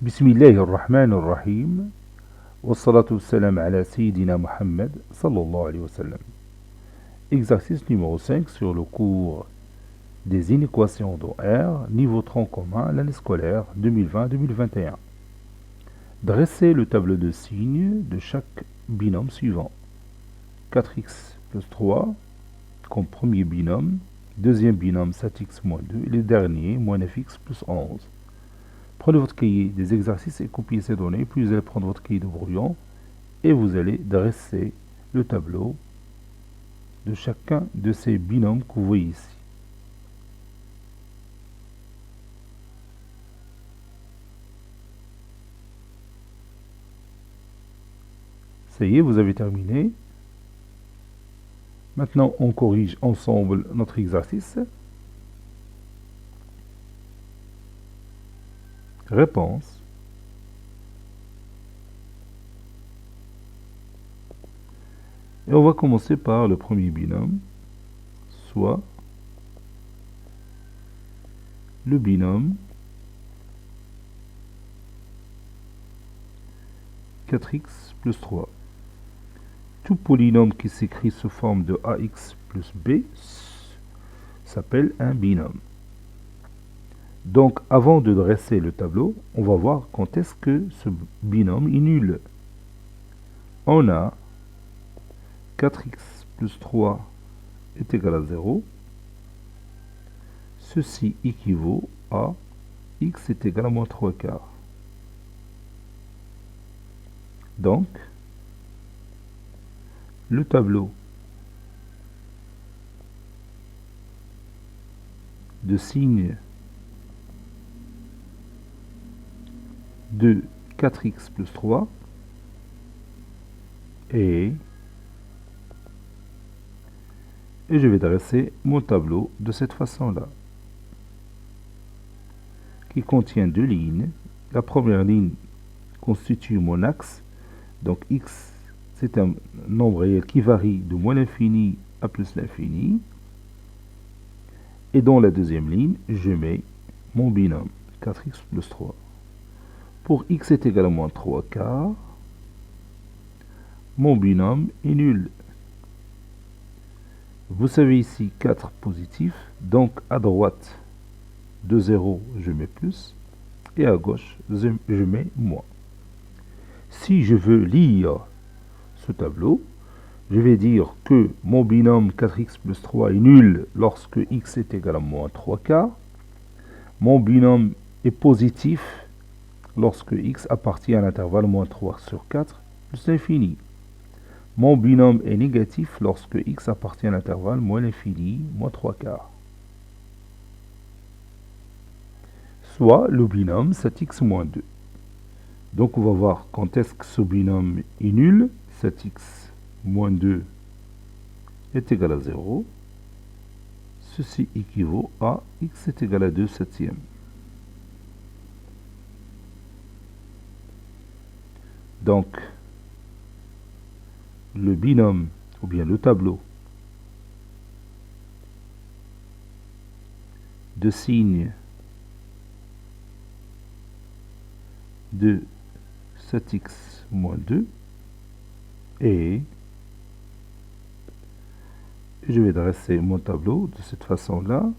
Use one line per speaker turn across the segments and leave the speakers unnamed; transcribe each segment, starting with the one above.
Bismillahirrahmanirrahim. Wassalatu wassalam ala Sayyidina Muhammad sallallahu alayhi wa sallam. Exercice numéro 5 sur le cours des inéquations de R, niveau tronc commun, l'année scolaire 2020-2021. Dressez le tableau de signes de chaque binôme suivant. 4x plus 3 comme premier binôme, deuxième binôme 7x moins 2 et le dernier moins 9x plus 11. Prenez votre cahier des exercices et copiez ces données, puis vous allez prendre votre cahier de brouillon et vous allez dresser le tableau de chacun de ces binômes que vous voyez ici. Ça y est, vous avez terminé. Maintenant, on corrige ensemble notre exercice. Réponse. Et on va commencer par le premier binôme, soit le binôme 4x plus 3. Tout polynôme qui s'écrit sous forme de ax plus b s'appelle un binôme. Donc, avant de dresser le tableau, on va voir quand est-ce que ce binôme est nul. On a 4x plus 3 est égal à 0. Ceci équivaut à x est égal à moins 3 quarts. Donc, le tableau de signes de 4x plus 3 et je vais dresser mon tableau de cette façon-là, qui contient deux lignes. La première ligne constitue mon axe, donc x c'est un nombre réel qui varie de moins l'infini à plus l'infini, et dans la deuxième ligne je mets mon binôme 4x plus 3. Pour x est égal à moins 3 quarts, mon binôme est nul. Vous savez ici 4 positif, donc à droite de 0 je mets plus, et à gauche je mets moins. Si je veux lire ce tableau, je vais dire que mon binôme 4x plus 3 est nul lorsque x est égal à moins 3 quarts. Mon binôme est positif lorsque x appartient à l'intervalle moins 3 sur 4 plus l'infini. Mon binôme est négatif lorsque x appartient à l'intervalle moins l'infini, moins 3 quarts. Soit le binôme 7x moins 2. Donc on va voir quand est-ce que ce binôme est nul. 7x moins 2 est égal à 0. Ceci équivaut à x est égal à 2 septièmes. Donc, le binôme, ou bien le tableau de signes de 7x moins 2 et je vais dresser mon tableau de cette façon-là.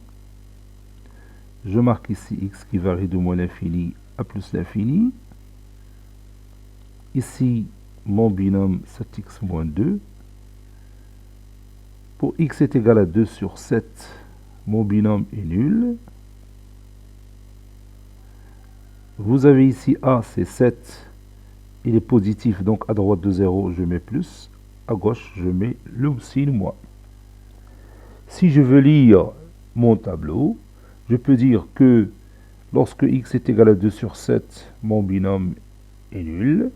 Je marque ici x qui varie de moins l'infini à plus l'infini. Ici, mon binôme 7x moins 2. Pour x est égal à 2 sur 7, mon binôme est nul. Vous avez ici a, c'est 7. Il est positif, donc à droite de 0, je mets plus. À gauche, je mets le signe moins. Si je veux lire mon tableau, je peux dire que lorsque x est égal à 2 sur 7, mon binôme est nul.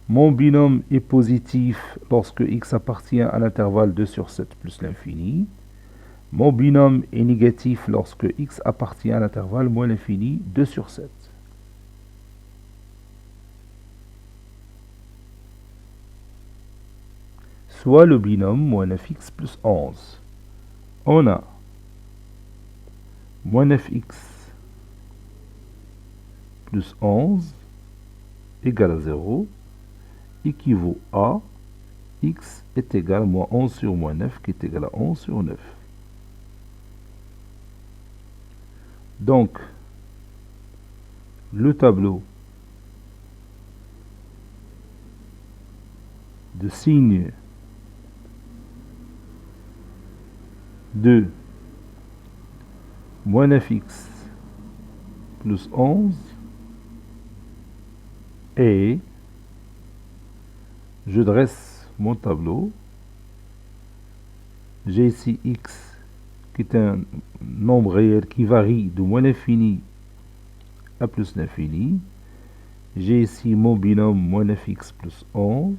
Mon binôme est positif lorsque x appartient à l'intervalle 2 sur 7 plus l'infini. Mon binôme est négatif lorsque x appartient à l'intervalle moins l'infini 2 sur 7. Soit le binôme moins 9x plus 11. On a moins 9x plus 11 égale à 0 équivaut à x est égal à moins 11 sur moins 9 qui est égal à 11 sur 9. Donc, le tableau de signe de moins 9x plus 11 et je dresse mon tableau. J'ai ici x qui est un nombre réel qui varie de moins l'infini à plus l'infini. J'ai ici mon binôme moins 9x plus 11.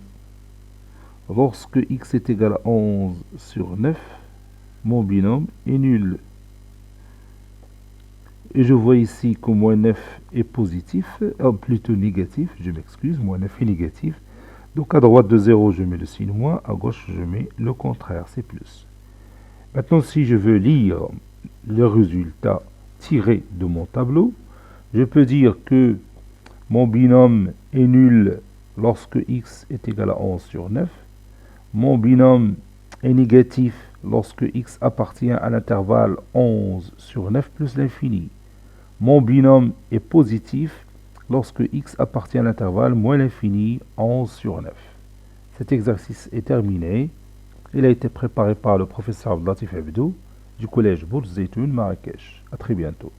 Lorsque x est égal à 11 sur 9, mon binôme est nul. Et je vois ici que moins 9 est positif, plutôt négatif, je m'excuse, moins 9 est négatif. Donc à droite de 0, je mets le signe moins, à gauche, je mets le contraire, c'est plus. Maintenant, si je veux lire le résultat tiré de mon tableau, je peux dire que mon binôme est nul lorsque x est égal à 11 sur 9. Mon binôme est négatif lorsque x appartient à l'intervalle 11 sur 9 plus l'infini. Mon binôme est positif lorsque x appartient à l'intervalle moins l'infini 11 sur 9. Cet exercice est terminé. Il a été préparé par le professeur Abdelatif Abdou du collège Bourz Zeytoun Marrakech. À très bientôt.